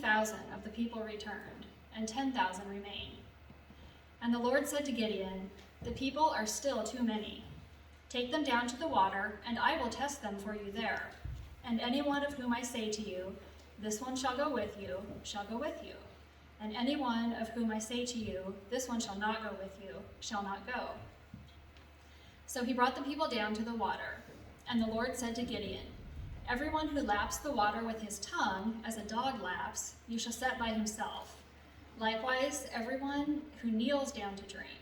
4,000 of the people returned, and 10,000 remained. And the Lord said to Gideon, "The people are still too many. Take them down to the water, and I will test them for you there. And any one of whom I say to you, 'This one shall go with you,' shall go with you. And any one of whom I say to you, 'This one shall not go with you,' shall not go." So he brought the people down to the water. And the Lord said to Gideon, "Everyone who laps the water with his tongue, as a dog laps, you shall set by himself. Likewise, everyone who kneels down to drink."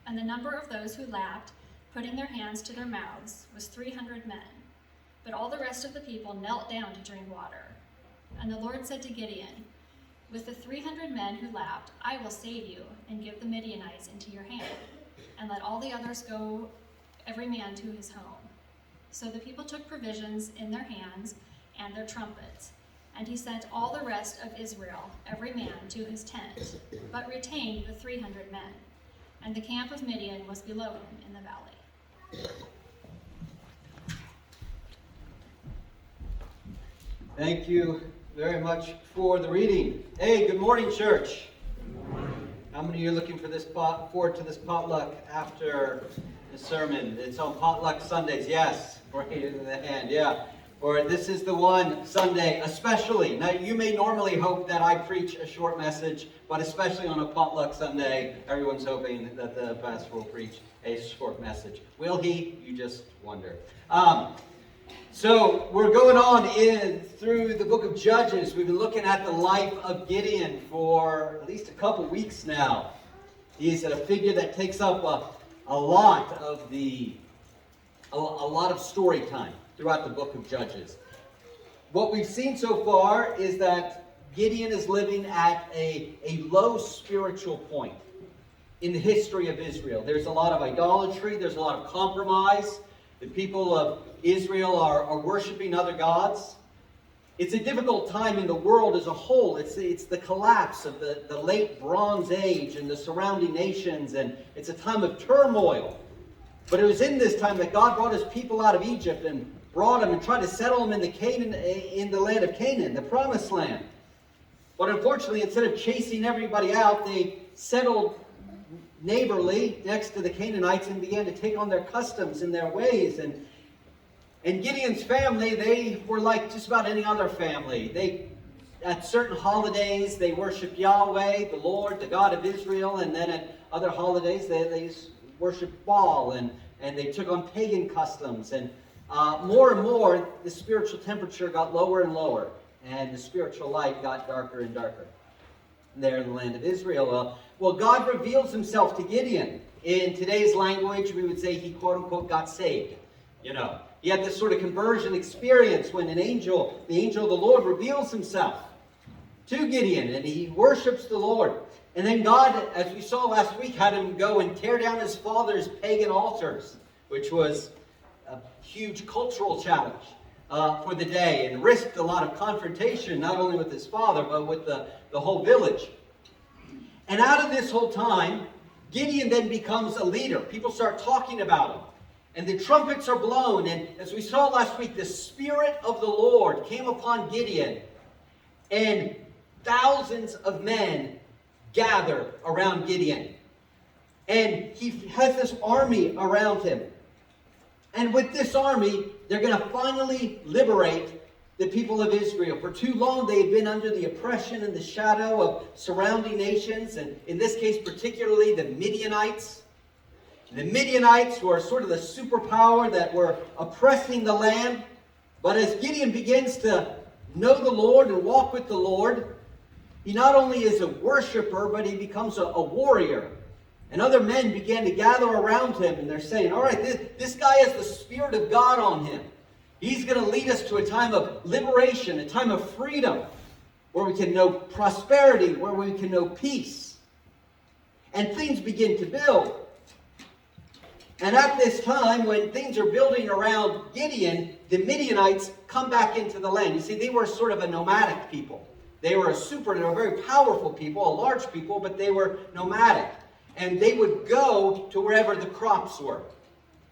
And the number of those who lapped, putting their hands to their mouths, was 300 men. But all the rest of the people knelt down to drink water. And the Lord said to Gideon, "With the 300 men who lapped, I will save you and give the Midianites into your hand, and let all the others go, every man to his home." So the people took provisions in their hands and their trumpets, and he sent all the rest of Israel, every man to his tent, but retained the 300 men. And the camp of Midian was below him in the valley. Thank you very much for the reading. Hey, good morning, church. Good morning. How many of you are looking forward to this potluck after the sermon? It's on Potluck Sundays. Yes, right in the hand. Yeah. Or this is the one Sunday, especially. Now, you may normally hope that I preach a short message, but especially on a Potluck Sunday, everyone's hoping that the pastor will preach a short message. Will he? You just wonder. So we're going on through the book of Judges. We've been looking at the life of Gideon for at least a couple weeks now. He's a figure that takes up a lot of story time throughout the book of Judges. What we've seen so far is that Gideon is living at a low spiritual point in the history of Israel. There's a lot of idolatry. There's a lot of compromise. The people of Israel are worshiping other gods. It's a difficult time in the world as a whole. It's the collapse of the late Bronze Age and the surrounding nations, and it's a time of turmoil. But it was in this time that God brought his people out of Egypt and brought them and tried to settle them in the land of Canaan, the promised land. But unfortunately, instead of chasing everybody out, they settled neighborly next to the Canaanites and began to take on their customs and their ways. And Gideon's family, they were like just about any other family. At certain holidays, they worshiped Yahweh, the Lord, the God of Israel, and then at other holidays, they worshiped Baal, and they took on pagan customs. And more and more, the spiritual temperature got lower and lower, and the spiritual light got darker and darker there in the land of Israel. Well, God reveals himself to Gideon. In today's language, we would say he, quote-unquote, got saved. He had this sort of conversion experience when the angel of the Lord reveals himself to Gideon, and he worships the Lord. And then God, as we saw last week, had him go and tear down his father's pagan altars, which was a huge cultural challenge for the day, and risked a lot of confrontation, not only with his father, but with the whole village. And out of this whole time, Gideon then becomes a leader. People start talking about him. And the trumpets are blown. And as we saw last week, the Spirit of the Lord came upon Gideon. And thousands of men gather around Gideon. And he has this army around him. And with this army, they're going to finally liberate the people of Israel. For too long, they had been under the oppression and the shadow of surrounding nations, and in this case, particularly the Midianites. The Midianites were sort of the superpower that were oppressing the land. But as Gideon begins to know the Lord and walk with the Lord, he not only is a worshiper, but he becomes a warrior. And other men began to gather around him, and they're saying, all right, this guy has the Spirit of God on him. He's going to lead us to a time of liberation, a time of freedom, where we can know prosperity, where we can know peace. And things begin to build. And at this time, when things are building around Gideon, the Midianites come back into the land. You see, they were sort of a nomadic people. They were they were very powerful people, a large people, but they were nomadic. And they would go to wherever the crops were.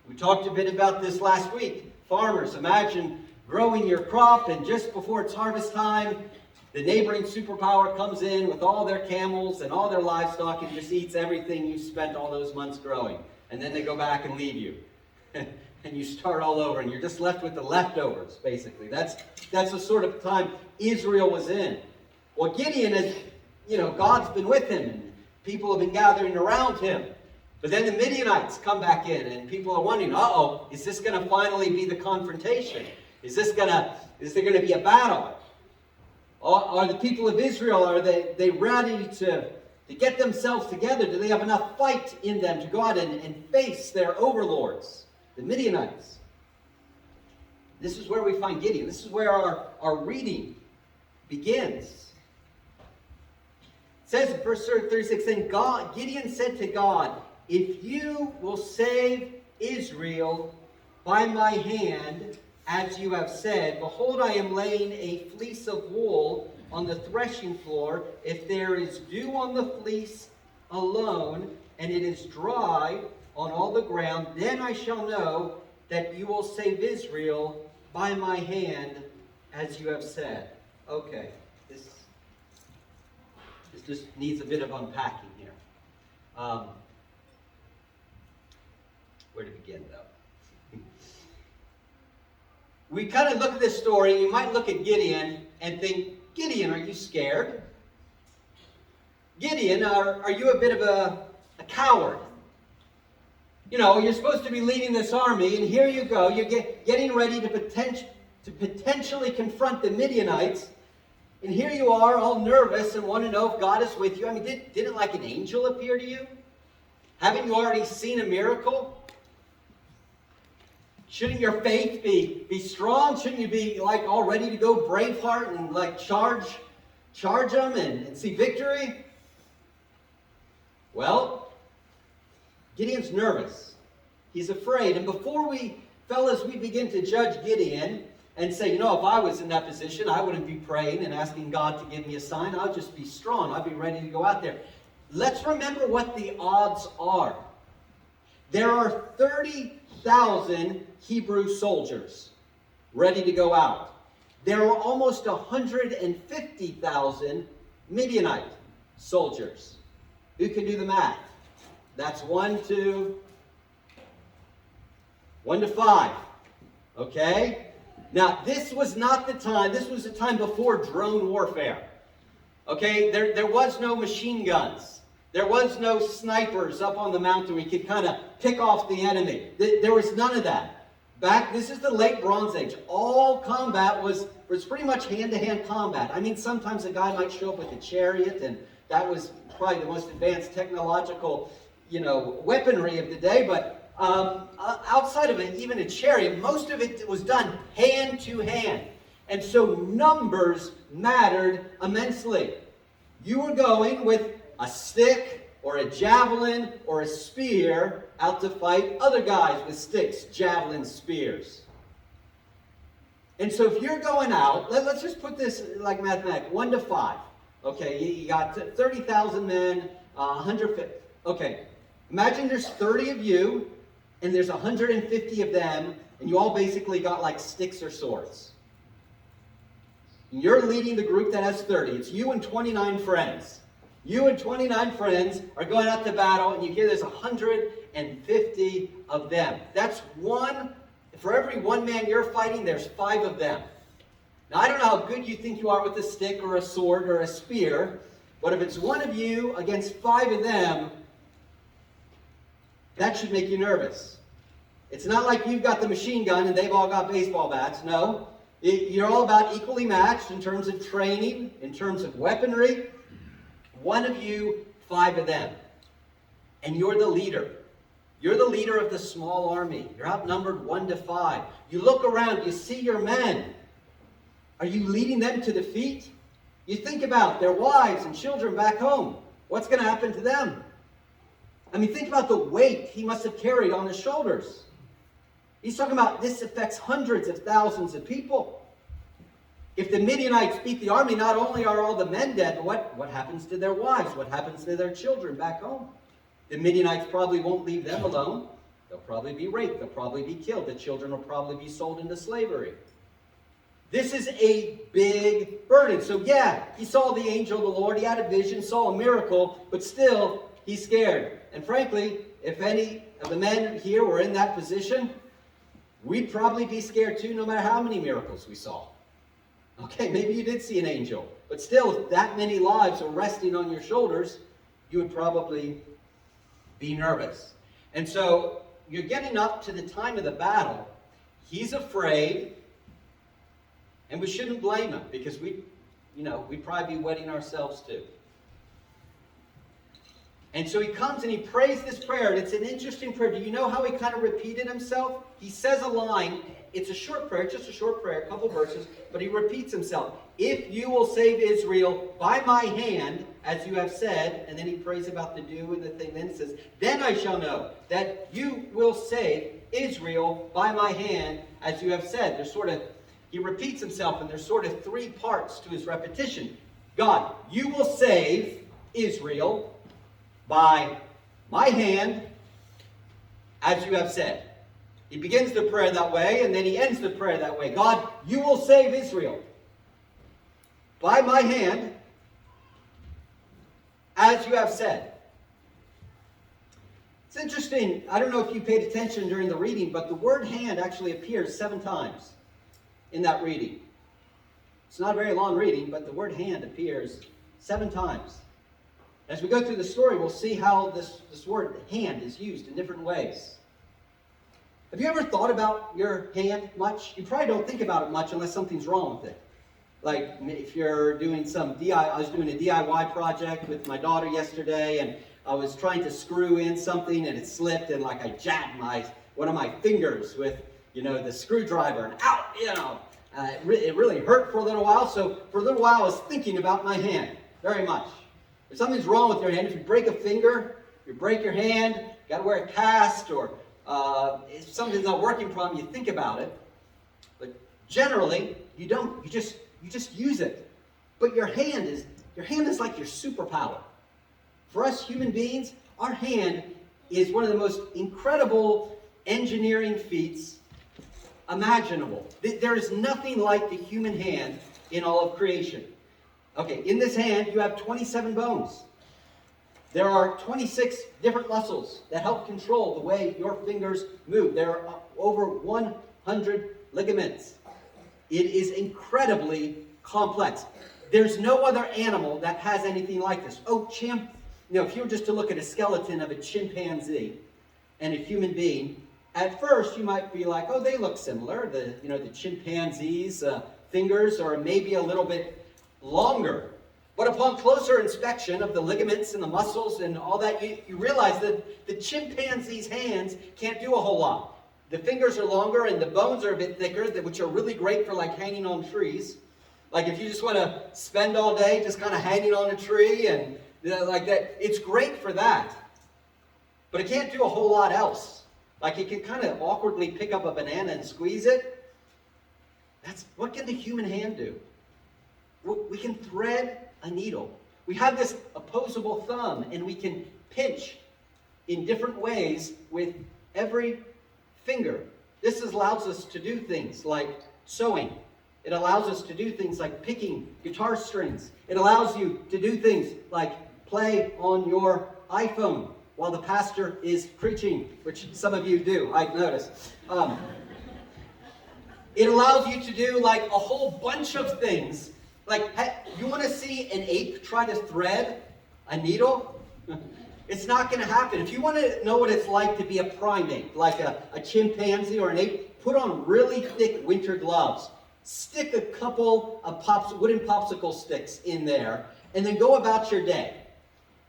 We talked a bit about this last week. Farmers, imagine growing your crop, and just before it's harvest time, The neighboring superpower comes in with all their camels and all their livestock and just eats everything you spent all those months growing. And then they go back and leave you. And you start all over, and you're just left with the leftovers, basically. That's the sort of time Israel was in. Well, Gideon is, God's been with him, and people have been gathering around him. But then the Midianites come back in, and people are wondering, is this going to finally be the confrontation? Is there going to be a battle? Are the people of Israel, are they ready to get themselves together? Do they have enough fight in them to go out and face their overlords, the Midianites? This is where we find Gideon. This is where our reading begins. It says in verse 36, then Gideon said to God, if you will save Israel by my hand, as you have said, behold, I am laying a fleece of wool on the threshing floor. If there is dew on the fleece alone, and it is dry on all the ground, then I shall know that you will save Israel by my hand, as you have said. Okay, this just needs a bit of unpacking here. Where to begin, though? We kind of look at this story, you might look at Gideon and think, Gideon, are you scared? Gideon, are you a bit of a coward? You're supposed to be leading this army, and here you go, you're getting ready to potentially confront the Midianites, and here you are, all nervous and want to know if God is with you. I mean, didn't like an angel appear to you? Haven't you already seen a miracle? Shouldn't your faith be strong? Shouldn't you be all ready to go Braveheart and charge them and see victory? Well, Gideon's nervous. He's afraid. And before we begin to judge Gideon and say, if I was in that position, I wouldn't be praying and asking God to give me a sign. I'll just be strong. I'll be ready to go out there. Let's remember what the odds are. There are 30,000 Hebrew soldiers ready to go out. There are almost 150,000 Midianite soldiers. Who can do the math? That's 1 to 5. Okay? Now, this was not the time. This was the time before drone warfare. Okay? There was no machine guns. There was no snipers up on the mountain where you could kind of pick off the enemy. There was none of that. This is the late Bronze Age. All combat was pretty much hand-to-hand combat. I mean, sometimes a guy might show up with a chariot, and that was probably the most advanced technological, weaponry of the day. But outside of it, even a chariot, most of it was done hand-to-hand. And so numbers mattered immensely. You were going with a stick or a javelin or a spear out to fight other guys with sticks, javelins, spears. And so if you're going out, let's just put this like mathematics, 1 to 5. Okay, you got 30,000 men, 150. Okay, imagine there's 30 of you, and there's 150 of them, and you all basically got like sticks or swords. And you're leading the group that has 30. It's you and 29 friends. You and 29 friends are going out to battle, and you hear there's 150 of them. That's one. For every one man you're fighting, there's 5 of them. Now, I don't know how good you think you are with a stick or a sword or a spear, but if it's one of you against 5 of them, that should make you nervous. It's not like you've got the machine gun and they've all got baseball bats. No. You're all about equally matched in terms of training, in terms of weaponry. One of you, 5 of them. And you're the leader. You're the leader of the small army. You're outnumbered 1 to 5. You look around, you see your men. Are you leading them to defeat? You think about their wives and children back home. What's going to happen to them? I mean, think about the weight he must have carried on his shoulders. He's talking about this affects hundreds of thousands of people. If the Midianites beat the army, not only are all the men dead, but what happens to their wives? What happens to their children back home? The Midianites probably won't leave them alone. They'll probably be raped. They'll probably be killed. The children will probably be sold into slavery. This is a big burden. So yeah, he saw the angel of the Lord. He had a vision, saw a miracle, but still he's scared. And frankly, if any of the men here were in that position, we'd probably be scared too, no matter how many miracles we saw. Okay, maybe you did see an angel, but still, if that many lives are resting on your shoulders, you would probably be nervous. And so you're getting up to the time of the battle. He's afraid, and we shouldn't blame him, because we'd probably be wetting ourselves too. And so he comes and he prays this prayer, and it's an interesting prayer. Do you know how he kind of repeated himself? He says a line. It's a short prayer, just a short prayer, a couple verses, but he repeats himself. If you will save Israel by my hand, as you have said, and then he prays about the dew and the thing. Then it says, then I shall know that you will save Israel by my hand, as you have said. He repeats himself, and there's sort of three parts to his repetition. God, you will save Israel by my hand, as you have said. He begins the prayer that way, and then he ends the prayer that way. God, you will save Israel by my hand, as you have said. It's interesting. I don't know if you paid attention during the reading, but the word hand actually appears 7 times in that reading. It's not a very long reading, but the word hand appears 7 times. As we go through the story, we'll see how this word hand is used in different ways. Have you ever thought about your hand much? You probably don't think about it much unless something's wrong with it. Like if you're doing I was doing a DIY project with my daughter yesterday, and I was trying to screw in something, and it slipped, and I jabbed one of my fingers with, the screwdriver, and out, it really hurt for a little while. So for a little while, I was thinking about my hand very much. If something's wrong with your hand, if you break a finger, you break your hand, you got to wear a cast, or if something's not working properly, you think about it. But generally, you don't. You just use it. But your hand is like your superpower. For us human beings, our hand is one of the most incredible engineering feats imaginable. There is nothing like the human hand in all of creation. Okay, in this hand, you have 27 bones. There are 26 different muscles that help control the way your fingers move. There are over 100 ligaments. It is incredibly complex. There's no other animal that has anything like this. If you were just to look at a skeleton of a chimpanzee and a human being, at first you might be like, oh, they look similar. The chimpanzee's fingers are maybe a little bit longer. But upon closer inspection of the ligaments and the muscles and all that, you realize that the chimpanzee's hands can't do a whole lot. The fingers are longer and the bones are a bit thicker, which are really great for hanging on trees. Like if you just want to spend all day just kind of hanging on a tree and like that, it's great for that. But it can't do a whole lot else. Like it can kind of awkwardly pick up a banana and squeeze it. What can the human hand do? We can thread a needle. We have this opposable thumb, and we can pinch in different ways with every finger. This allows us to do things like sewing. It allows us to do things like picking guitar strings. It allows you to do things like play on your iPhone while the pastor is preaching, which some of you do, I've noticed. It allows you to do a whole bunch of things. You want to see an ape try to thread a needle? It's not going to happen. If you want to know what it's like to be a primate, like a chimpanzee or an ape, put on really thick winter gloves. Stick a couple of wooden popsicle sticks in there, and then go about your day.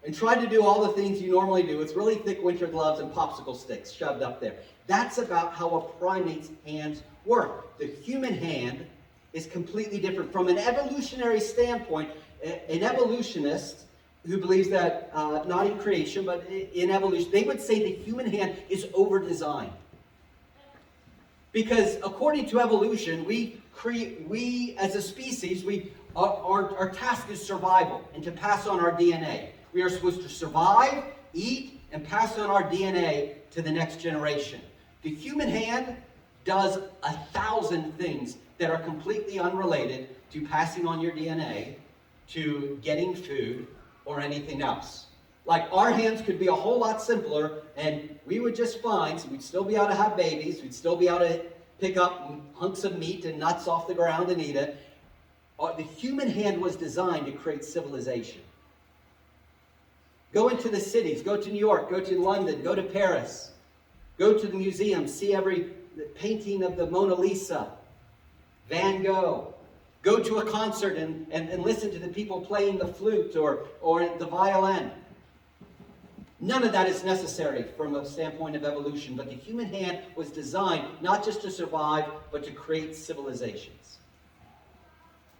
And try to do all the things you normally do with really thick winter gloves and popsicle sticks shoved up there. That's about how a primate's hands work. The human hand is completely different. From an evolutionary standpoint, an evolutionist who believes that, not in creation, but in evolution, they would say the human hand is over-designed. Because according to evolution, we as a species, our task is survival and to pass on our DNA. We are supposed to survive, eat, and pass on our DNA to the next generation. The human hand does 1,000 things that are completely unrelated to passing on your DNA, to getting food, or anything else. Like, our hands could be a whole lot simpler, and we would just fine. So we'd still be able to have babies. We'd still be able to pick up hunks of meat and nuts off the ground and eat it. The human hand was designed to create civilization. Go into the cities. Go to New York. Go to London. Go to Paris. Go to the museum. See every painting of the Mona Lisa. Van Gogh. Go to a concert and listen to the people playing the flute or the violin. None of that is necessary from a standpoint of evolution, but the human hand was designed not just to survive, but to create civilizations.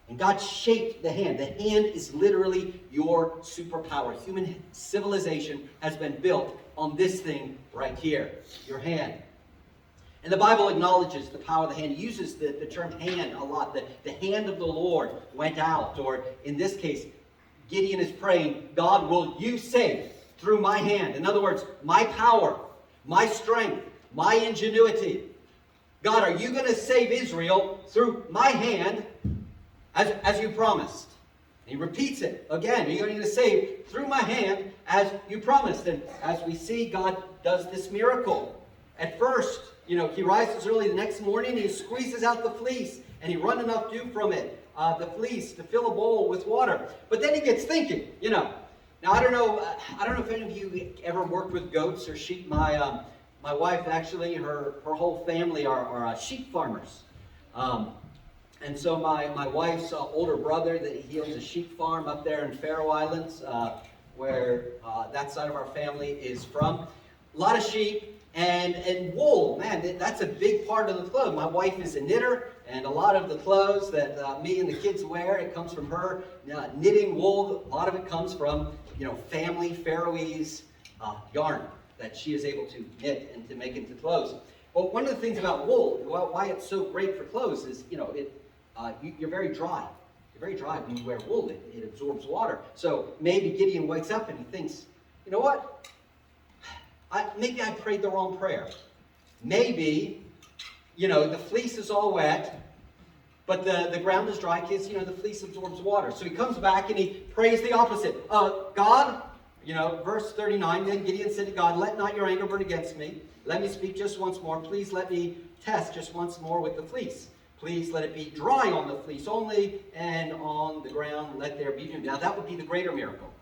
And God shaped the hand. The hand is literally your superpower. Human civilization has been built on this thing right here, your hand. And the Bible acknowledges the power of the hand. It uses the term hand a lot. The hand of the Lord went out, or in this case, Gideon is praying, God, will you save through my hand? In other words, my power, my strength, my ingenuity. God, are you going to save Israel through my hand as you promised? And he repeats it again. You're going to save through my hand as you promised. And as we see, God does this miracle. At first, he rises early the next morning, he squeezes out the fleece, and he run enough dew from it, the fleece, to fill a bowl with water. But then he gets thinking, Now, I don't know if any of you ever worked with goats or sheep. My wife, actually, her whole family are sheep farmers. And so my wife's older brother, he owns a sheep farm up there in Faroe Islands, where that side of our family is from. A lot of sheep. And wool, man, that's a big part of the clothes. My wife is a knitter, and a lot of the clothes that me and the kids wear, it comes from her knitting wool. A lot of it comes from, family Faroese yarn that she is able to knit and to make into clothes. Well, one of the things about wool, why it's so great for clothes is, you're very dry. You're very dry when you wear wool. It absorbs water. So maybe Gideon wakes up and he thinks, you know what? Maybe I prayed the wrong prayer. Maybe, the fleece is all wet, but the ground is dry because, the fleece absorbs water. So he comes back and he prays the opposite. God, verse 39, then Gideon said to God, let not your anger burn against me. Let me speak just once more. Please let me test just once more with the fleece. Please let it be dry on the fleece only, and on the ground let there be dew. Now that would be the greater miracle.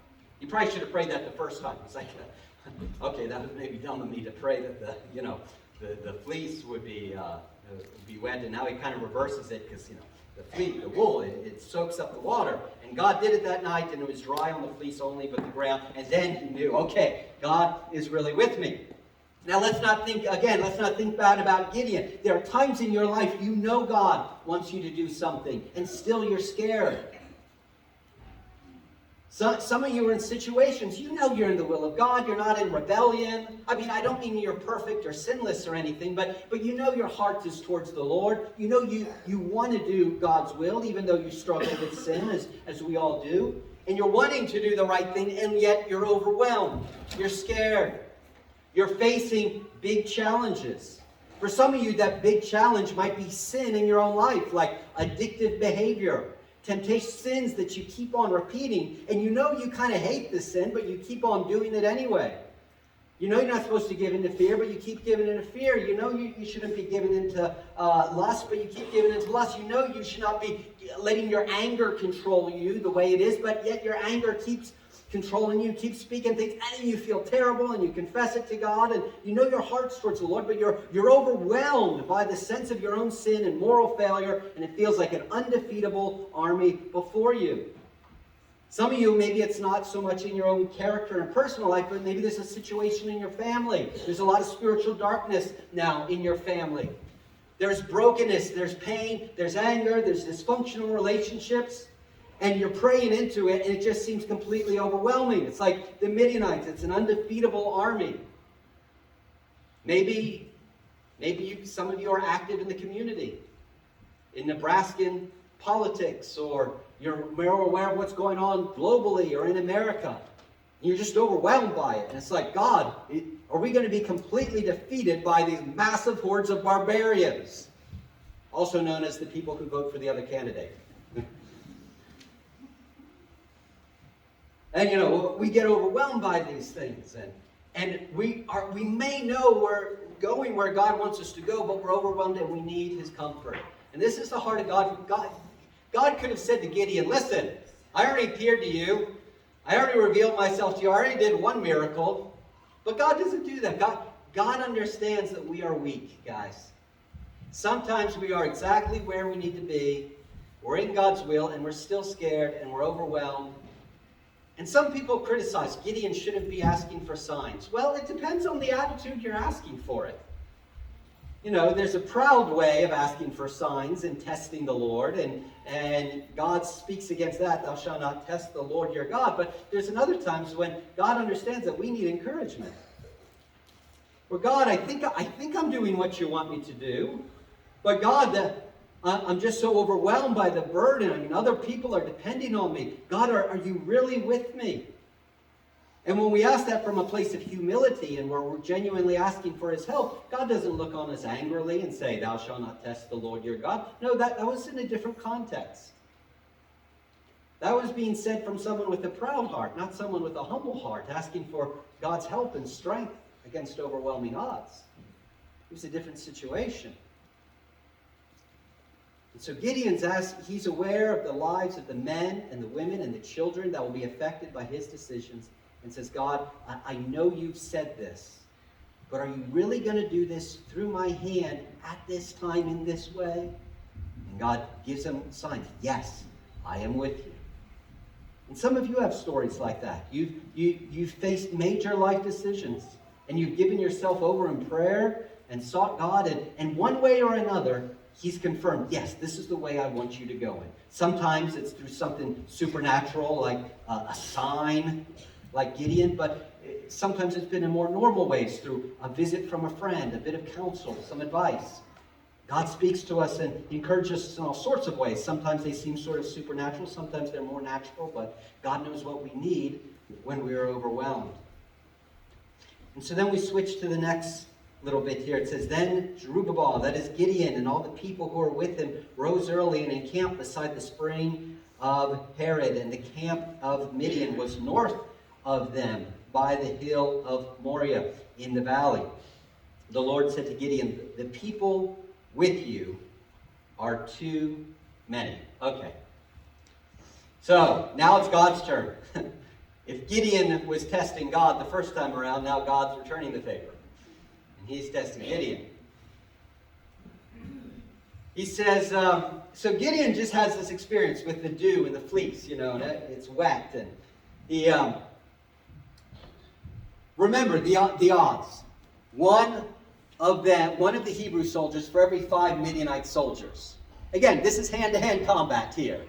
You probably should have prayed that the first time. It's like, okay, that was maybe dumb of me to pray that the fleece would be wet, and now he kind of reverses it because the wool, it soaks up the water. And God did it that night, and it was dry on the fleece only, but the ground. And then he knew, okay, God is really with me. Now let's not think bad about Gideon. There are times in your life God wants you to do something, and still you're scared. Some of you are in situations, you're in the will of God, you're not in rebellion. I don't mean you're perfect or sinless or anything, but your heart is towards the Lord. You want to do God's will, even though you struggle with sin, as we all do. And you're wanting to do the right thing, and yet you're overwhelmed. You're scared. You're facing big challenges. For some of you, that big challenge might be sin in your own life, like addictive behavior. Temptation, sins that you keep on repeating, and you kind of hate the sin, but you keep on doing it anyway. You're not supposed to give in to fear, but you keep giving in to fear. You shouldn't be giving into lust, but you keep giving into lust. You should not be letting your anger control you the way it is, but yet your anger keeps controlling you, keep speaking things, and you feel terrible, and you confess it to God, and your heart's towards the Lord, but you're overwhelmed by the sense of your own sin and moral failure, and it feels like an undefeatable army before you. Some of you, maybe it's not so much in your own character and personal life, but maybe there's a situation in your family. There's a lot of spiritual darkness now in your family. There's brokenness, there's pain, there's anger, there's dysfunctional relationships. And you're praying into it, and it just seems completely overwhelming. It's like the Midianites. It's an undefeatable army. Maybe some of you are active in the community, in Nebraskan politics, or you're more aware of what's going on globally or in America. And you're just overwhelmed by it. And it's like, God, are we going to be completely defeated by these massive hordes of barbarians? also known as the people who vote for the other candidate. And we get overwhelmed by these things, and we may know we're going where God wants us to go, but we're overwhelmed and we need his comfort. And this is the heart of God. God could have said to Gideon, listen, I already appeared to you. I already revealed myself to you. I already did one miracle. But God doesn't do that. God understands that we are weak, guys. Sometimes we are exactly where we need to be. We're in God's will, and we're still scared, and we're overwhelmed. And some people criticize Gideon shouldn't be asking for signs. Well, it depends on the attitude you're asking for it. There's a proud way of asking for signs and testing the Lord, and God speaks against that. Thou shalt not test the Lord your God. But there's another times when God understands that we need encouragement. Well, God, I think I'm doing what you want me to do. But God, I'm just so overwhelmed by the burden. Other people are depending on me. God, are you really with me? And when we ask that from a place of humility and where we're genuinely asking for his help, God doesn't look on us angrily and say, thou shalt not test the Lord your God. No, that was in a different context. That was being said from someone with a proud heart, not someone with a humble heart, asking for God's help and strength against overwhelming odds. It was a different situation. And so he's aware of the lives of the men and the women and the children that will be affected by his decisions, and says, God, I know you've said this, but are you really going to do this through my hand at this time in this way? And God gives him signs. Yes, I am with you. And some of you have stories like that. You've faced major life decisions, and you've given yourself over in prayer and sought God, and one way or another, he's confirmed, yes, this is the way I want you to go in. Sometimes it's through something supernatural, like a sign, like Gideon, but sometimes it's been in more normal ways, through a visit from a friend, a bit of counsel, some advice. God speaks to us and encourages us in all sorts of ways. Sometimes they seem sort of supernatural, sometimes they're more natural, but God knows what we need when we are overwhelmed. And so then we switch to the next little bit here. It says, then Jerubbaal, that is Gideon, and all the people who were with him, rose early and encamped beside the spring of Harod, and the camp of Midian was north of them by the hill of Moriah in the valley. The Lord said to Gideon, the people with you are too many. Okay. So, now it's God's turn. If Gideon was testing God the first time around, now God's returning the favor. And he's testing Gideon. He says, so Gideon just has this experience with the dew and the fleece, and it's wet. And he, remember the odds. One of the Hebrew soldiers for every 5 Midianite soldiers. Again, this is hand-to-hand combat here.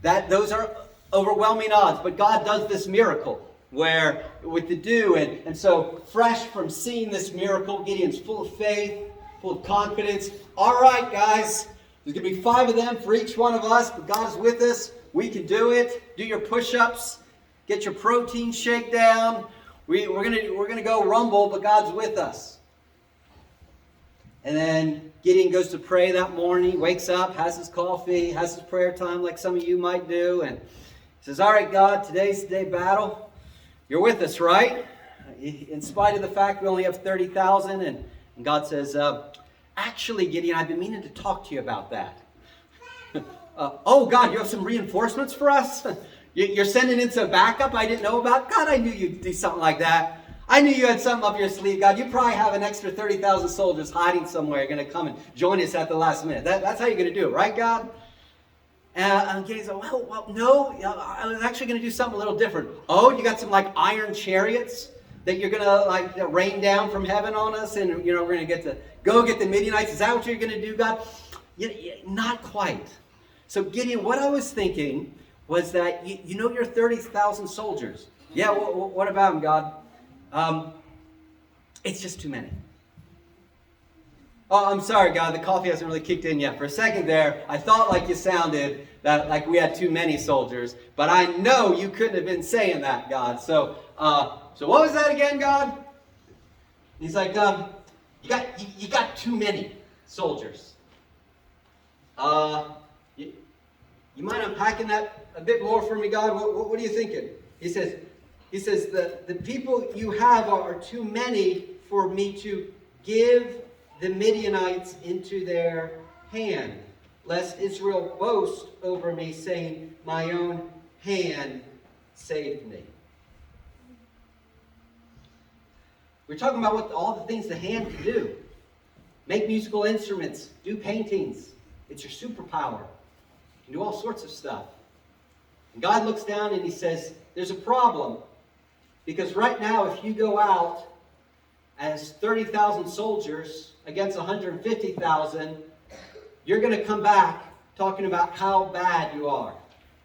Those are overwhelming odds, but God does this miracle where with the dew, and so fresh from seeing this miracle, Gideon's full of faith, full of confidence. All right, guys, there's going to be 5 of them for each one of us, but God's with us. We can do it. Do your push-ups. Get your protein shake down. We're gonna go rumble, but God's with us. And then Gideon goes to pray that morning, wakes up, has his coffee, has his prayer time like some of you might do, and he says, all right, God, today's the day of battle. You're with us, right? In spite of the fact we only have 30,000, and God says, actually, Gideon, I've been meaning to talk to you about that. Oh, God, you have some reinforcements for us? You're sending in some backup I didn't know about? God, I knew you'd do something like that. I knew you had something up your sleeve, God. You probably have an extra 30,000 soldiers hiding somewhere. You're going to come and join us at the last minute. That's how you're going to do it, right, God? And Gideon's like, well, no, I was actually going to do something a little different. Oh, you got some iron chariots that you're going to rain down from heaven on us, and we're going to go get the Midianites. Is that what you're going to do, God? Not quite. So Gideon, what I was thinking was that your 30,000 soldiers. Yeah, what about them, God? It's just too many. Oh, I'm sorry, God, the coffee hasn't really kicked in yet. For a second there, I thought like you sounded that like we had too many soldiers, but I know you couldn't have been saying that, God. So what was that again, God? He's like, you got too many soldiers. You mind unpacking that a bit more for me, God? What are you thinking? He says, the people you have are too many for me to give the Midianites into their hand, lest Israel boast over me, saying, my own hand saved me. We're talking about all the things the hand can do. Make musical instruments, do paintings. It's your superpower. You can do all sorts of stuff. And God looks down and he says, there's a problem. Because right now, if you go out as 30,000 soldiers against 150,000, you're going to come back talking about how bad you are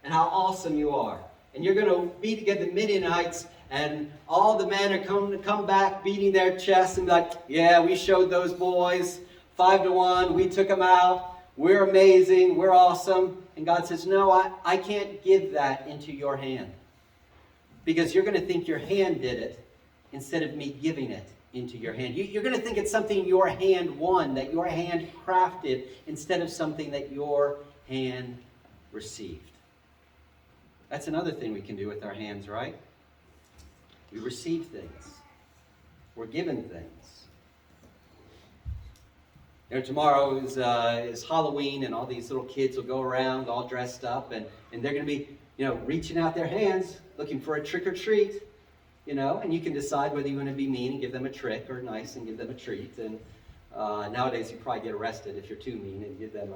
and how awesome you are. And you're going to beat against the Midianites, and all the men are going to come back beating their chests and be like, yeah, we showed those boys 5-1. We took them out. We're amazing. We're awesome. And God says, no, I can't give that into your hand. Because you're going to think your hand did it instead of me giving it into your hand. You're going to think it's something your hand won, that your hand crafted, instead of something that your hand received. That's another thing we can do with our hands, right? We receive things. We're given things. Tomorrow is Halloween, and all these little kids will go around all dressed up, and they're going to be, reaching out their hands, looking for a trick or treat, and you can decide whether you want to be mean and give them a trick, or nice and give them a treat. And nowadays you probably get arrested if you're too mean and give them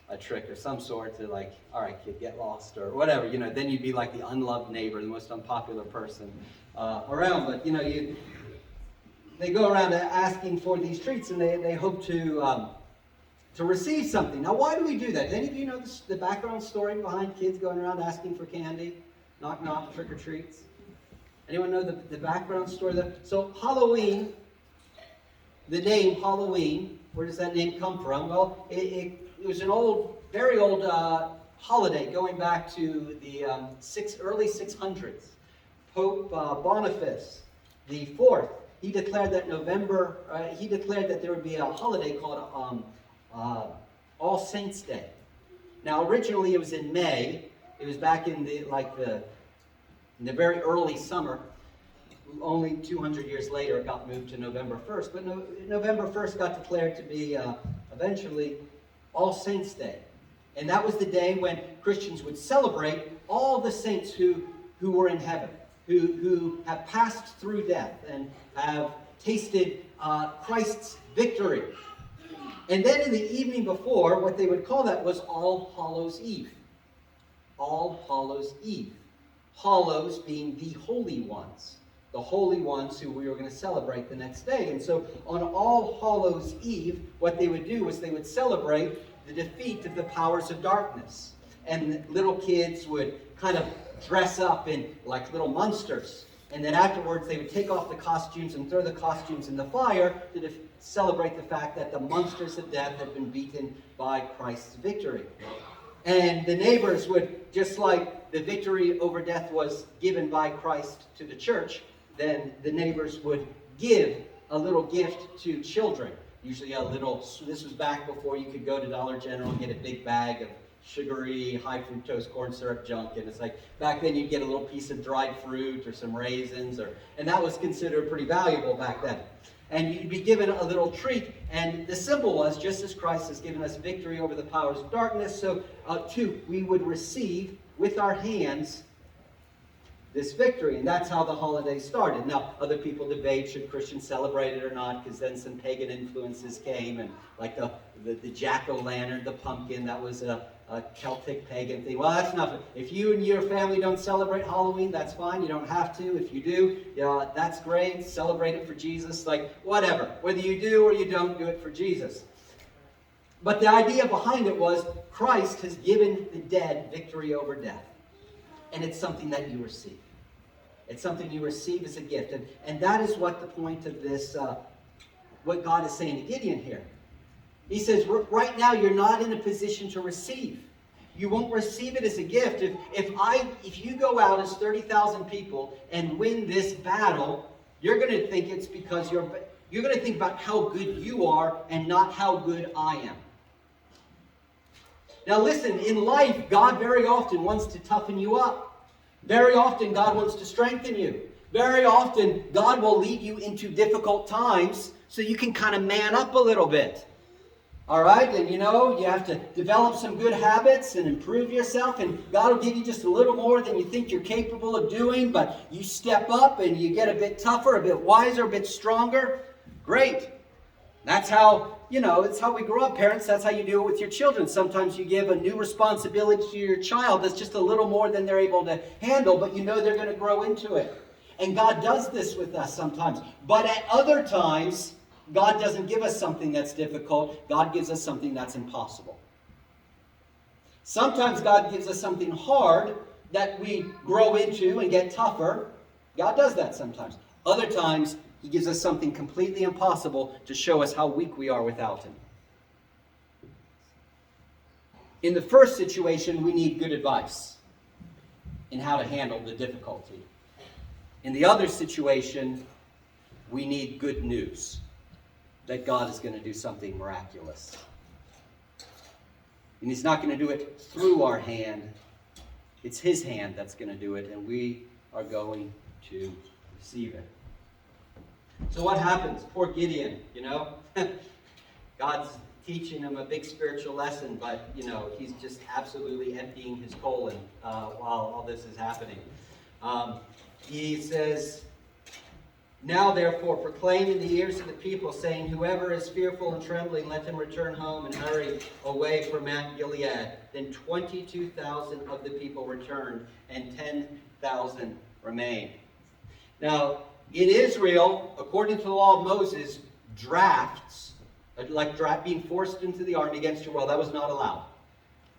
a trick or some sort to, like, all right, kid, get lost, or whatever. Then you'd be like the unloved neighbor, the most unpopular person around. But they go around asking for these treats, and they hope to receive something. Now, why do we do that? Does any of you know the background story behind kids going around asking for candy? Knock, knock, trick or treats? Anyone know the background story? So Halloween, the name Halloween, where does that name come from? Well, it was an very old holiday going back to the early 600s. Pope Boniface the Fourth, he declared that there would be a holiday called All Saints' Day. Now, originally it was in May. It was back in the very early summer. Only 200 years later, it got moved to November 1st. But November 1st got declared to be eventually All Saints' Day. And that was the day when Christians would celebrate all the saints who were in heaven, who have passed through death and have tasted Christ's victory. And then in the evening before, what they would call that was All Hallows' Eve. All Hallows' Eve. Hallows being the holy ones. The holy ones who we were going to celebrate the next day. And so on All Hallows' Eve, what they would do was they would celebrate the defeat of the powers of darkness. And little kids would kind of dress up in like little monsters. And then afterwards they would take off the costumes and throw the costumes in the fire to celebrate the fact that the monsters of death had been beaten by Christ's victory. And the neighbors would, just like the victory over death was given by Christ to the church, then the neighbors would give a little gift to children. Usually this was back before you could go to Dollar General and get a big bag of sugary, high fructose corn syrup junk. And it's like, back then you'd get a little piece of dried fruit or some raisins, and that was considered pretty valuable back then. And you'd be given a little treat, and the symbol was, just as Christ has given us victory over the powers of darkness, so too we would receive with our hands this victory. And that's how the holiday started. Now, other people debate, should Christians celebrate it or not, because then some pagan influences came, and like the jack-o'-lantern, the pumpkin, that was a Celtic pagan thing. Well, that's nothing. If you and your family don't celebrate Halloween, that's fine. You don't have to. If you do, that's great. Celebrate it for Jesus. Like, whatever. Whether you do or you don't, do it for Jesus. But the idea behind it was Christ has given the dead victory over death. And it's something that you receive. It's something you receive as a gift. And that is what the point of this, what God is saying to Gideon here. He says, right now you're not in a position to receive. You won't receive it as a gift. If you go out as 30,000 people and win this battle, you're going to think it's because you're going to think about how good you are and not how good I am. Now listen, in life, God very often wants to toughen you up. Very often, God wants to strengthen you. Very often, God will lead you into difficult times so you can kind of man up a little bit. All right? And you have to develop some good habits and improve yourself. And God will give you just a little more than you think you're capable of doing. But you step up and you get a bit tougher, a bit wiser, a bit stronger. Great. That's how, it's how we grow up, parents. That's how you do it with your children. Sometimes you give a new responsibility to your child that's just a little more than they're able to handle, but they're going to grow into it. And God does this with us sometimes. But at other times, God doesn't give us something that's difficult. God gives us something that's impossible. Sometimes God gives us something hard that we grow into and get tougher. God does that sometimes. Other times, He gives us something completely impossible to show us how weak we are without Him. In the first situation, we need good advice in how to handle the difficulty. In the other situation, we need good news that God is going to do something miraculous. And He's not going to do it through our hand. It's His hand that's going to do it, and we are going to receive it. So what happens? Poor Gideon, God's teaching him a big spiritual lesson, but, he's just absolutely emptying his colon while all this is happening. He says, "Now therefore proclaim in the ears of the people, saying, whoever is fearful and trembling, let him return home and hurry away from Mount Gilead." Then 22,000 of the people returned, and 10,000 remained. Now, in Israel, according to the law of Moses, drafts, like being forced into the army against your will, that was not allowed.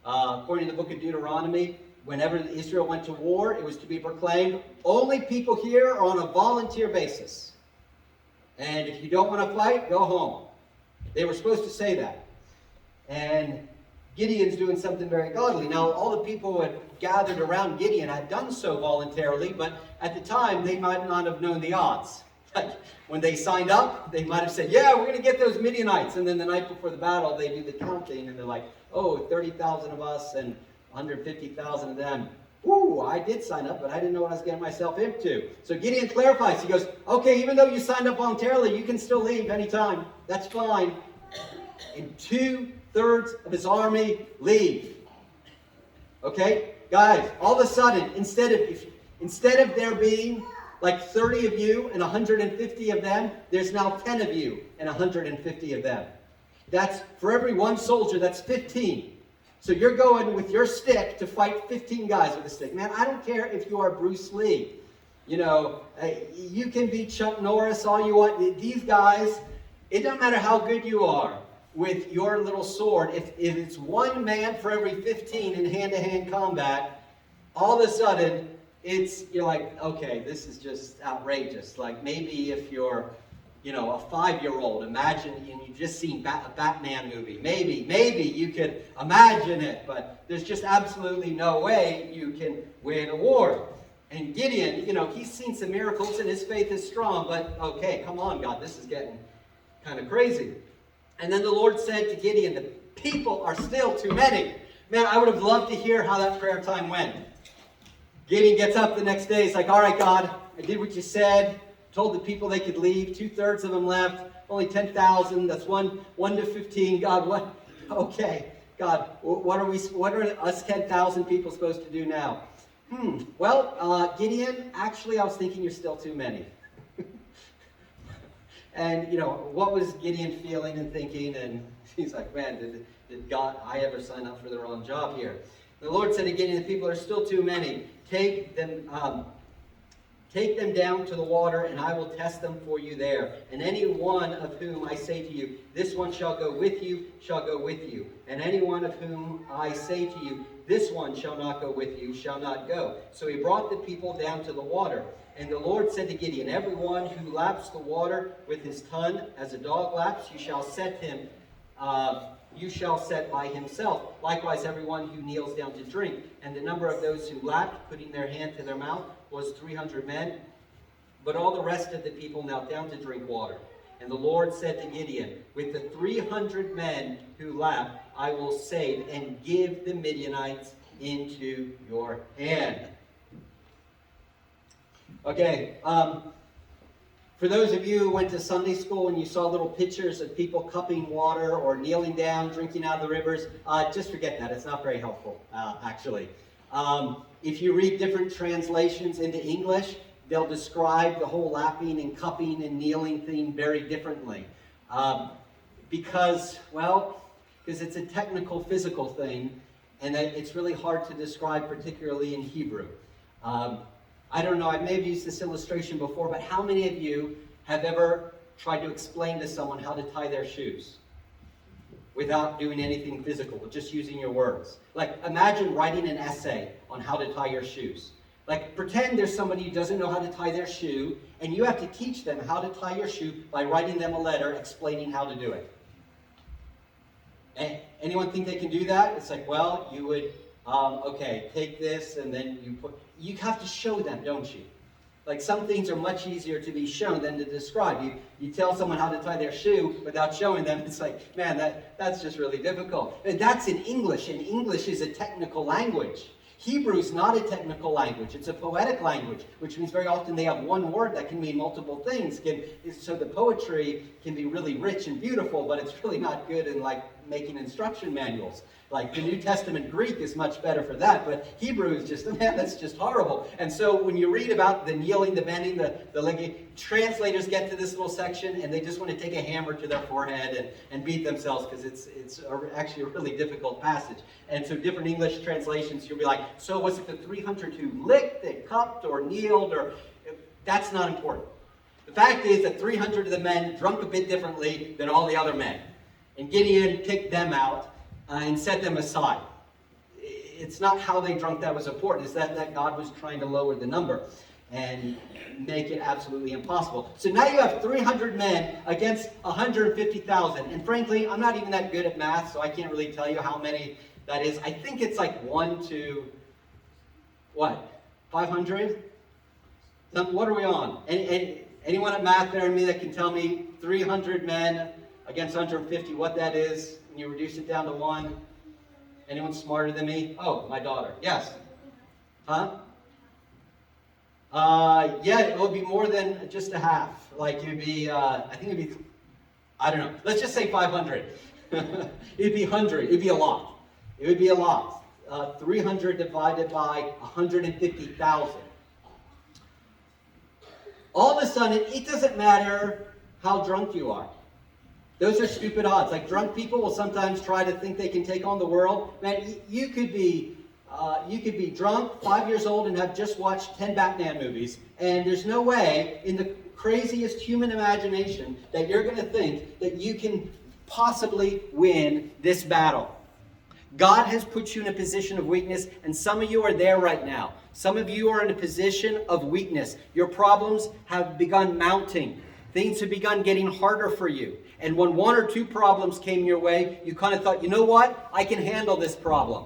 According to the book of Deuteronomy, whenever Israel went to war, it was to be proclaimed, only people here are on a volunteer basis. And if you don't want to fight, go home. They were supposed to say that. And Gideon's doing something very godly. Now, all the people who had gathered around Gideon had done so voluntarily, but at the time, they might not have known the odds. Like, when they signed up, they might have said, yeah, we're going to get those Midianites. And then the night before the battle, they do the counting, and they're like, 30,000 of us and 150,000 of them. Ooh, I did sign up, but I didn't know what I was getting myself into. So Gideon clarifies. He goes, okay, even though you signed up voluntarily, you can still leave anytime. That's fine. And 2/3 of his army leave. Okay? Guys, all of a sudden, instead of there being like 30 of you and 150 of them, there's now 10 of you and 150 of them. That's, for every one soldier, that's 15. So you're going with your stick to fight 15 guys with a stick. Man, I don't care if you are Bruce Lee. You can be Chuck Norris all you want. These guys, it doesn't matter how good you are with your little sword. If it's one man for every 15 in hand-to-hand combat, all of a sudden, you're like, okay, this is just outrageous. Like maybe if you're, a 5-year-old, imagine you've just seen a Batman movie. Maybe you could imagine it, but there's just absolutely no way you can win a war. And Gideon, he's seen some miracles and his faith is strong, but okay, come on, God, this is getting kind of crazy. And then the Lord said to Gideon, the people are still too many. Man, I would have loved to hear how that prayer time went. Gideon gets up the next day. He's like, all right, God, I did what you said. Told the people they could leave. 2/3 of them left. Only 10,000. That's 1 to 15. God, what? Okay, God, what are us 10,000 people supposed to do now? Well, Gideon, actually, I was thinking you're still too many. And, what was Gideon feeling and thinking? And he's like, man, did God, I ever sign up for the wrong job here? The Lord said to Gideon, the people are still too many. Take them down to the water, and I will test them for you there. And any one of whom I say to you, this one shall go with you, shall go with you. And any one of whom I say to you, this one shall not go with you, shall not go. So he brought the people down to the water. And the Lord said to Gideon, everyone who laps the water with his tongue, as a dog laps, you shall set by himself. Likewise, everyone who kneels down to drink. And the number of those who lapped, putting their hand to their mouth, was 300 men. But all the rest of the people knelt down to drink water. And the Lord said to Gideon, with the 300 men who lapped, I will save and give the Midianites into your hand. Okay, for those of you who went to Sunday school and you saw little pictures of people cupping water or kneeling down, drinking out of the rivers, just forget that. It's not very helpful, actually. If you read different translations into English, they'll describe the whole lapping and cupping and kneeling thing very differently. Because it's a technical, physical thing, and that it's really hard to describe, particularly in Hebrew. I don't know, I may have used this illustration before, but how many of you have ever tried to explain to someone how to tie their shoes without doing anything physical, just using your words? Like, imagine writing an essay on how to tie your shoes. Like, pretend there's somebody who doesn't know how to tie their shoe, and you have to teach them how to tie your shoe by writing them a letter explaining how to do it. Anyone think they can do that? It's like, well, you would, okay, take this, and then you have to show them, don't you? Like, some things are much easier to be shown than to describe. You tell someone how to tie their shoe without showing them, it's like, man, that's just really difficult. And that's in English, and English is a technical language. Hebrew is not a technical language. It's a poetic language, which means very often they have one word that can mean multiple things. So the poetry can be really rich and beautiful, but it's really not good in, like, making instruction manuals. Like, the New Testament Greek is much better for that, but Hebrew is just, man, that's just horrible. And so when you read about the kneeling, the bending, the legging, translators get to this little section and they just want to take a hammer to their forehead and beat themselves, because it's actually a really difficult passage. And so different English translations, you'll be like, so was it the 300 who licked and cupped or kneeled? Or that's not important. The fact is that 300 of the men drunk a bit differently than all the other men. And Gideon kicked them out and set them aside. It's not how they drunk that was important. It's that God was trying to lower the number and make it absolutely impossible. So now you have 300 men against 150,000. And frankly, I'm not even that good at math, so I can't really tell you how many that is. I think it's like 1 to, 500? What are we on? Anyone at math there in me that can tell me 300 men against 150, what that is, and you reduce it down to 1? Anyone smarter than me? Oh, my daughter. Yes. Huh? Yeah, it would be more than just a half. Like, it would be, I think it would be, I don't know. Let's just say 500. It'd be 100. It'd be a lot. It would be a lot. 300 divided by 150,000. All of a sudden, it doesn't matter how drunk you are. Those are stupid odds. Like, drunk people will sometimes try to think they can take on the world. Man, you could be drunk, 5 years old, and have just watched 10 Batman movies, and there's no way in the craziest human imagination that you're going to think that you can possibly win this battle. God has put you in a position of weakness, and some of you are there right now. Some of you are in a position of weakness. Your problems have begun mounting. Things have begun getting harder for you. And when 1 or 2 problems came your way, you kind of thought, you know what? I can handle this problem.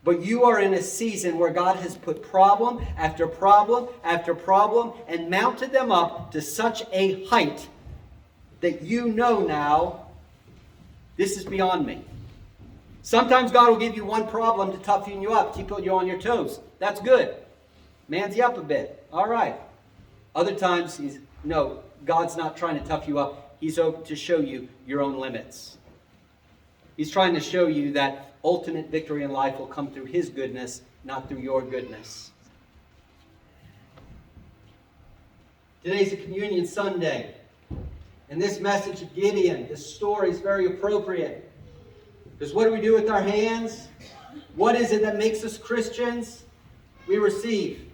But you are in a season where God has put problem after problem after problem and mounted them up to such a height that you know now, this is beyond me. Sometimes God will give you one problem to toughen you up, keep you on your toes. That's good. Mans you up a bit. All right. Other times, God's not trying to tough you up. He's to show you your own limits. He's trying to show you that ultimate victory in life will come through His goodness, not through your goodness. Today's a Communion Sunday. And this message of Gideon, this story is very appropriate. Because what do we do with our hands? What is it that makes us Christians? We receive.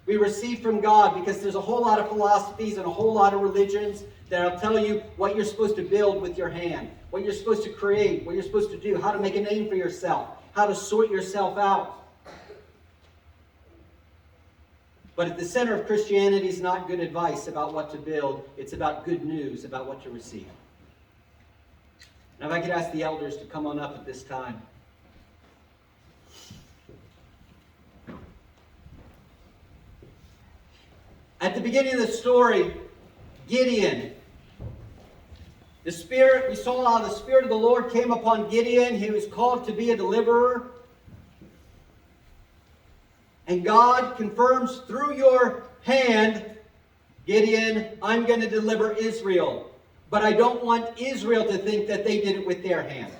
We receive from God, because there's a whole lot of philosophies and a whole lot of religions that'll tell you what you're supposed to build with your hand, what you're supposed to create, what you're supposed to do, how to make a name for yourself, how to sort yourself out. But at the center of Christianity is not good advice about what to build. It's about good news about what to receive. Now, if I could ask the elders to come on up at this time. At the beginning of the story, Gideon, We saw how the Spirit of the Lord came upon Gideon. He was called to be a deliverer. And God confirms through your hand, Gideon, I'm going to deliver Israel. But I don't want Israel to think that they did it with their hand.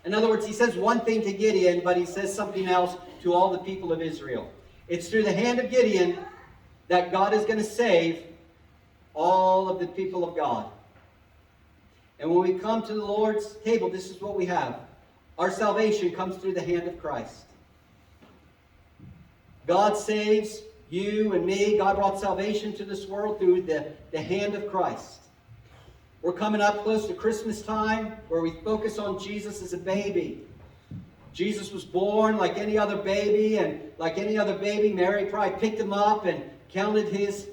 In other words, he says one thing to Gideon, but he says something else to all the people of Israel. It's through the hand of Gideon that God is going to save all of the people of God. And when we come to the Lord's table, this is what we have. Our salvation comes through the hand of Christ. God saves you and me. God brought salvation to this world through the hand of Christ. We're coming up close to Christmas time where we focus on Jesus as a baby. Jesus was born like any other baby, and like any other baby, Mary probably picked him up and counted his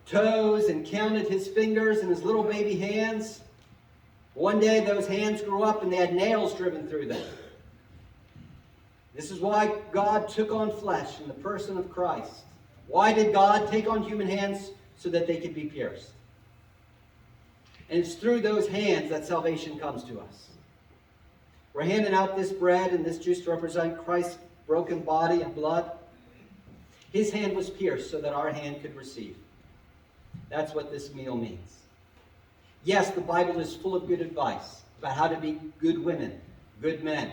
toes and counted his fingers and his little baby hands. One day those hands grew up and they had nails driven through them. This is why God took on flesh in the person of Christ. Why did God take on human hands? So that they could be pierced. And it's through those hands that salvation comes to us. We're handing out this bread and this juice to represent Christ's broken body and blood. His hand was pierced so that our hand could receive. That's what this meal means. Yes, the Bible is full of good advice about how to be good women, good men.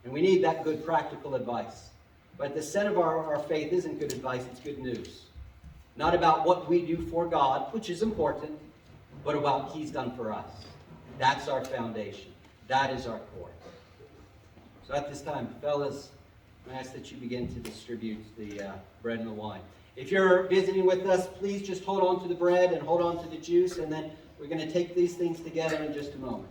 And we need that good practical advice. But at the center of our faith isn't good advice, it's good news. Not about what we do for God, which is important, but about what He's done for us. That's our foundation. That is our core. So at this time, fellas, I ask that you begin to distribute the bread and the wine. If you're visiting with us, please just hold on to the bread and hold on to the juice, and then we're going to take these things together in just a moment.